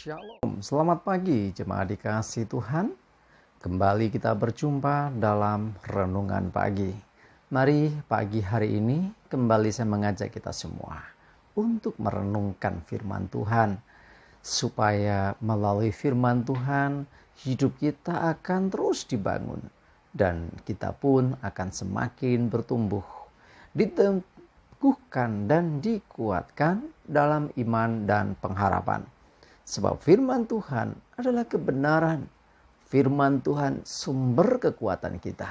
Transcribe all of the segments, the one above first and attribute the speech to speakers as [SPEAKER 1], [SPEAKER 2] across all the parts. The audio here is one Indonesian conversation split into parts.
[SPEAKER 1] Shalom, selamat pagi jemaat dikasih Tuhan. Kembali kita berjumpa dalam renungan pagi. Mari pagi hari ini kembali saya mengajak kita semua untuk merenungkan firman Tuhan. Supaya melalui firman Tuhan hidup kita akan terus dibangun. Dan kita pun akan semakin bertumbuh. Diteguhkan dan dikuatkan dalam iman dan pengharapan. Sebab firman Tuhan adalah kebenaran. Firman Tuhan sumber kekuatan kita.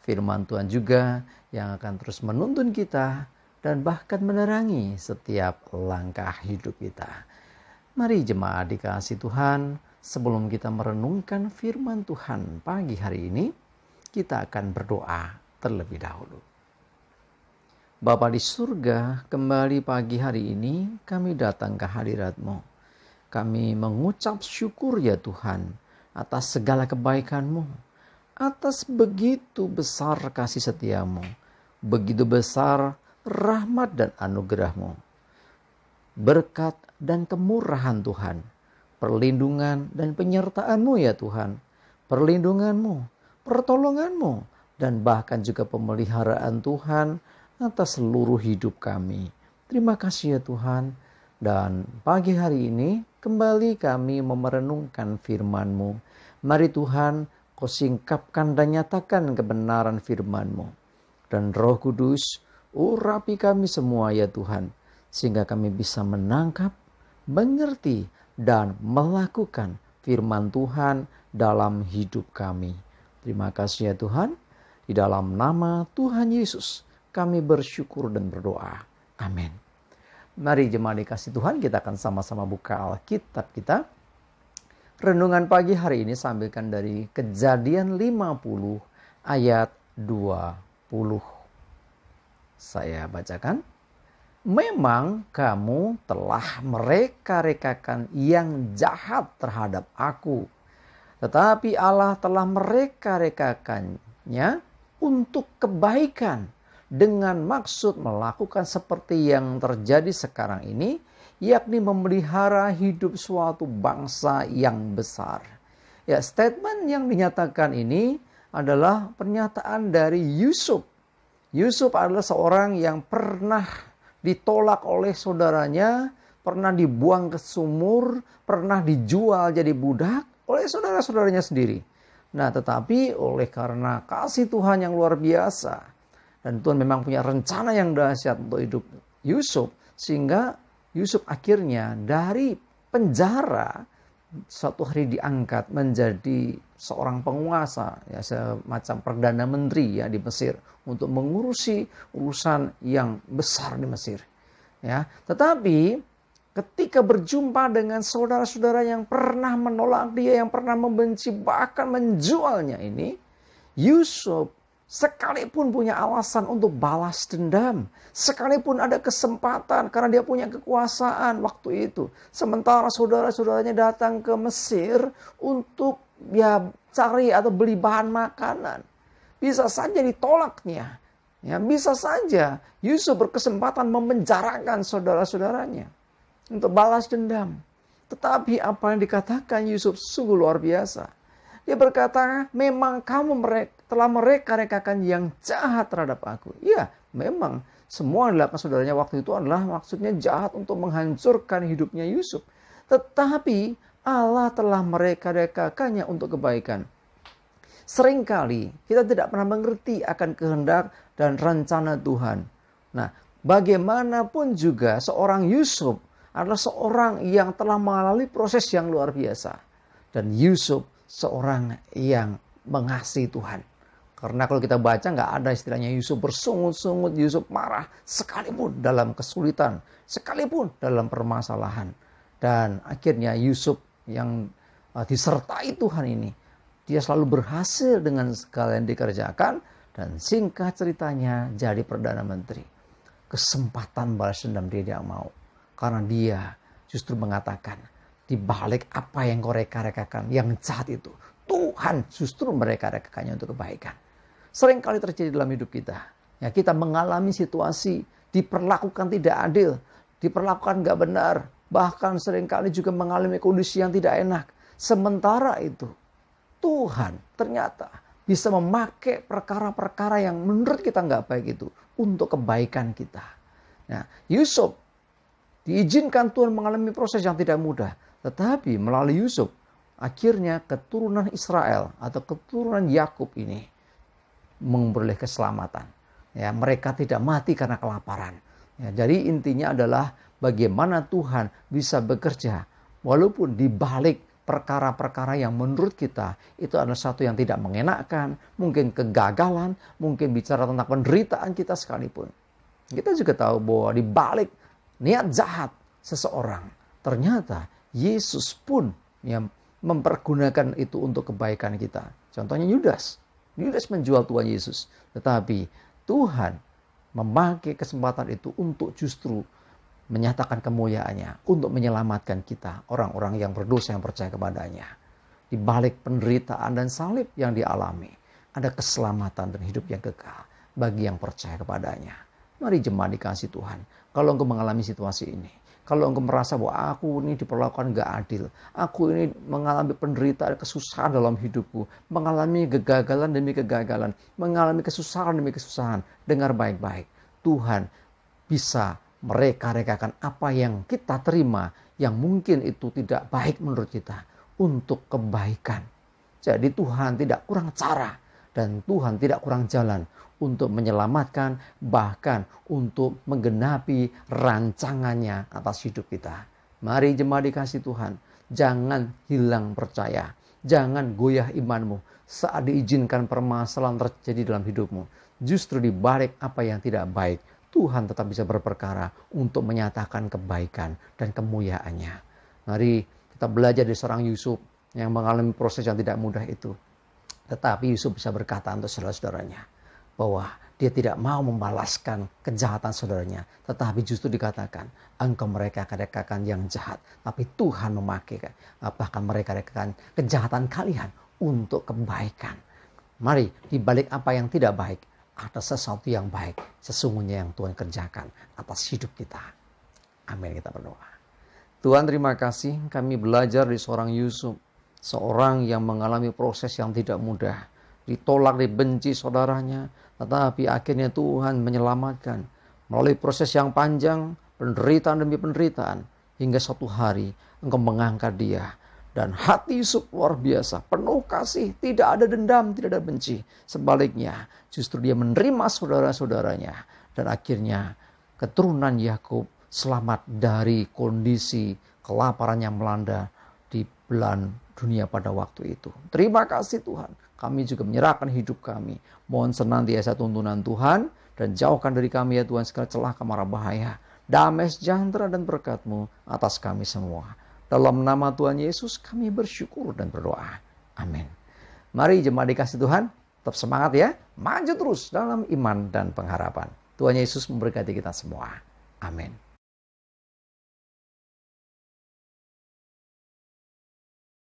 [SPEAKER 1] Firman Tuhan juga yang akan terus menuntun kita dan bahkan menerangi setiap langkah hidup kita. Mari jemaat dikasih Tuhan, sebelum kita merenungkan firman Tuhan pagi hari ini, kita akan berdoa terlebih dahulu. Bapa di surga, kembali pagi hari ini kami datang ke hadirat-Mu. Kami mengucap syukur ya Tuhan atas segala kebaikan-Mu, atas begitu besar kasih setia-Mu, begitu besar rahmat dan anugerah-Mu, berkat dan kemurahan Tuhan, perlindungan dan penyertaan-Mu ya Tuhan, perlindungan-Mu, pertolongan-Mu, dan bahkan juga pemeliharaan Tuhan atas seluruh hidup kami. Terima kasih ya Tuhan. Dan pagi hari ini kembali kami merenungkan firman-Mu. Mari Tuhan, Kau singkapkan dan nyatakan kebenaran firman-Mu. Dan Roh Kudus, urapi kami semua ya Tuhan. Sehingga kami bisa menangkap, mengerti, dan melakukan firman Tuhan dalam hidup kami. Terima kasih ya Tuhan. Di dalam nama Tuhan Yesus kami bersyukur dan berdoa. Amin. Mari jemaat dikasih Tuhan, kita akan sama-sama buka Alkitab kita. Renungan pagi hari ini sambilkan dari Kejadian 50 ayat 20. Saya bacakan. Memang kamu telah mereka-rekakan yang jahat terhadap aku. Tetapi Allah telah mereka-rekakannya untuk kebaikan. Dengan maksud melakukan seperti yang terjadi sekarang ini, yakni memelihara hidup suatu bangsa yang besar. Ya, statement yang dinyatakan ini adalah pernyataan dari Yusuf. Yusuf adalah seorang yang pernah ditolak oleh saudaranya, pernah dibuang ke sumur, pernah dijual jadi budak oleh saudara-saudaranya sendiri. Nah, tetapi oleh karena kasih Tuhan yang luar biasa, dan Tuhan memang punya rencana yang dahsyat untuk hidup Yusuf. Sehingga Yusuf akhirnya dari penjara suatu hari diangkat menjadi seorang penguasa. Ya, semacam perdana menteri ya di Mesir. Untuk mengurusi urusan yang besar di Mesir. Ya, tetapi ketika berjumpa dengan saudara-saudara yang pernah menolak dia, yang pernah membenci, bahkan menjualnya ini, Yusuf sekalipun punya alasan untuk balas dendam, sekalipun ada kesempatan karena dia punya kekuasaan waktu itu. Sementara saudara-saudaranya datang ke Mesir untuk cari atau beli bahan makanan. Bisa saja ditolaknya. Ya, bisa saja Yusuf berkesempatan memenjarakan saudara-saudaranya untuk balas dendam. Tetapi apa yang dikatakan Yusuf sungguh luar biasa. Dia berkata, memang kamu telah mereka-rekakan yang jahat terhadap aku. Iya, memang semua yang dilakukan saudaranya waktu itu adalah maksudnya jahat untuk menghancurkan hidupnya Yusuf. Tetapi Allah telah mereka-rekakannya untuk kebaikan. Seringkali kita tidak pernah mengerti akan kehendak dan rencana Tuhan. Nah, bagaimanapun juga seorang Yusuf adalah seorang yang telah melalui proses yang luar biasa. Dan Yusuf seorang yang mengasihi Tuhan. Karena kalau kita baca nggak ada istilahnya Yusuf bersungut-sungut, Yusuf marah sekalipun dalam kesulitan, sekalipun dalam permasalahan. Dan akhirnya Yusuf yang disertai Tuhan ini, dia selalu berhasil dengan segala yang dikerjakan. Dan singkat ceritanya jadi Perdana Menteri. Kesempatan balas dendam dia tidak mau. Karena dia justru mengatakan, di balik apa yang kau reka-rekakan, yang jahat itu, Tuhan justru mereka-rekakannya untuk kebaikan. Sering kali terjadi dalam hidup kita. Ya, kita mengalami situasi diperlakukan tidak adil, diperlakukan gak benar, Bahkan seringkali juga mengalami kondisi yang tidak enak. Sementara itu, Tuhan ternyata bisa memakai perkara-perkara yang menurut kita nggak baik itu untuk kebaikan kita. Nah, Yusuf diizinkan Tuhan mengalami proses yang tidak mudah. Tetapi melalui Yusuf, akhirnya keturunan Israel atau keturunan Yakub ini memperoleh keselamatan. Ya, mereka tidak mati karena kelaparan. Ya, jadi intinya adalah bagaimana Tuhan bisa bekerja walaupun di balik perkara-perkara yang menurut kita itu adalah satu yang tidak mengenakan, mungkin kegagalan, mungkin bicara tentang penderitaan kita sekalipun. Kita juga tahu bahwa di balik niat jahat seseorang, ternyata Yesus pun yang mempergunakan itu untuk kebaikan kita. Contohnya Yudas. Yudas menjual Tuhan Yesus. Tetapi Tuhan memakai kesempatan itu untuk justru menyatakan kemuliaannya, untuk menyelamatkan kita, orang-orang yang berdosa yang percaya kepadanya. Di balik penderitaan dan salib yang dialami, ada keselamatan dan hidup yang kekal bagi yang percaya kepadanya. Mari jemaat dikasih Tuhan, kalau engkau mengalami situasi ini, kalau engkau merasa bahwa aku ini diperlakukan gak adil, aku ini mengalami penderitaan, kesusahan dalam hidupku, mengalami kegagalan demi kegagalan, mengalami kesusahan demi kesusahan, dengar baik-baik. Tuhan bisa mereka-rekakan apa yang kita terima yang mungkin itu tidak baik menurut kita untuk kebaikan. Jadi Tuhan tidak kurang cara dan Tuhan tidak kurang jalan untuk menyelamatkan, bahkan untuk menggenapi rancangannya atas hidup kita. Mari jemaat dikasih Tuhan, jangan hilang percaya, jangan goyah imanmu saat diizinkan permasalahan terjadi dalam hidupmu. Justru di balik apa yang tidak baik, Tuhan tetap bisa berperkara untuk menyatakan kebaikan dan kemuliaannya. Mari kita belajar dari seorang Yusuf yang mengalami proses yang tidak mudah itu. Tetapi Yusuf bisa berkata untuk saudara-saudaranya bahwa dia tidak mau membalaskan kejahatan saudaranya. Tetapi justru dikatakan, engkau mereka katakan yang jahat. Tapi Tuhan memakai bahkan mereka katakan kejahatan kalian untuk kebaikan. Mari di balik apa yang tidak baik, ada sesuatu yang baik sesungguhnya yang Tuhan kerjakan atas hidup kita. Amin, kita berdoa. Tuhan terima kasih kami belajar dari seorang Yusuf. Seorang yang mengalami proses yang tidak mudah. Ditolak, dibenci saudaranya. Tetapi akhirnya Tuhan menyelamatkan. Melalui proses yang panjang, penderitaan demi penderitaan. Hingga suatu hari engkau mengangkat dia. Dan hati Yusuf luar biasa, penuh kasih, tidak ada dendam, tidak ada benci. Sebaliknya, justru dia menerima saudara-saudaranya. Dan akhirnya keturunan Yakub selamat dari kondisi kelaparan yang melanda di belahan dunia pada waktu itu. Terima kasih Tuhan, kami juga menyerahkan hidup kami. Mohon senantiasa tuntunan Tuhan, dan jauhkan dari kami ya Tuhan segala celah mara bahaya. Damai sejahtera dan berkat-Mu atas kami semua. Dalam nama Tuhan Yesus kami bersyukur dan berdoa. Amin. Mari jemaat dikasih Tuhan, tetap semangat ya. Maju terus dalam iman dan pengharapan. Tuhan Yesus memberkati kita semua. Amin.